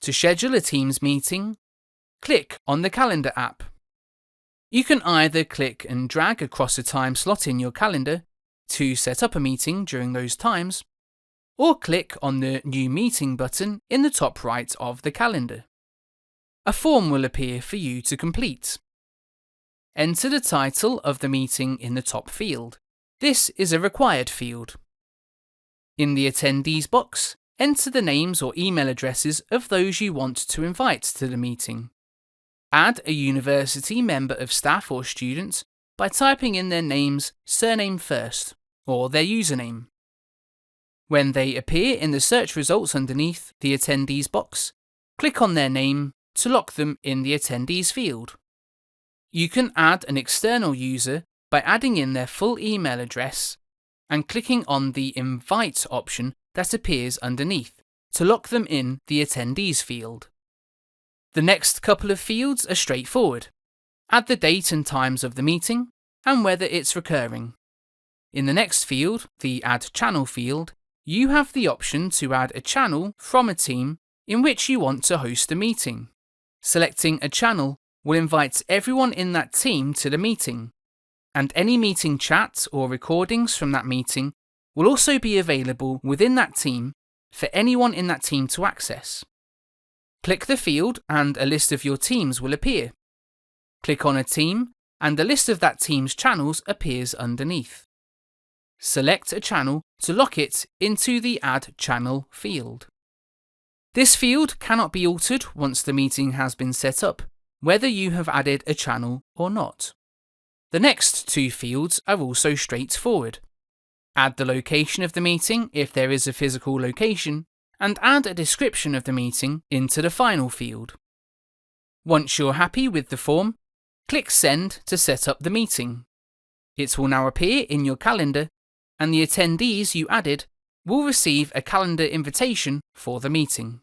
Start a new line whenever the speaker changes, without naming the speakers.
To schedule a Teams meeting, click on the Calendar app. You can either click and drag across a time slot in your calendar to set up a meeting during those times, or click on the New Meeting button in the top right of the calendar. A form will appear for you to complete. Enter the title of the meeting in the top field. This is a required field. In the Attendees box, enter the names or email addresses of those you want to invite to the meeting. Add a university member of staff or student by typing in their name's surname first, or their username. When they appear in the search results underneath the Attendees box, click on their name to lock them in the Attendees field. You can add an external user by adding in their full email address and clicking on the Invite option that appears underneath to lock them in the Attendees field. The next couple of fields are straightforward. Add the date and times of the meeting and whether it's recurring. In the next field, the Add Channel field, you have the option to add a channel from a team in which you want to host a meeting. Selecting a channel will invite everyone in that team to the meeting, and any meeting chat or recordings from that meeting will also be available within that team for anyone in that team to access. Click the field and a list of your teams will appear. Click on a team and a list of that team's channels appears underneath. Select a channel to lock it into the Add Channel field. This field cannot be altered once the meeting has been set up, whether you have added a channel or not. The next two fields are also straightforward. Add the location of the meeting if there is a physical location, and add a description of the meeting into the final field. Once you're happy with the form, click Send to set up the meeting. It will now appear in your calendar, and the attendees you added will receive a calendar invitation for the meeting.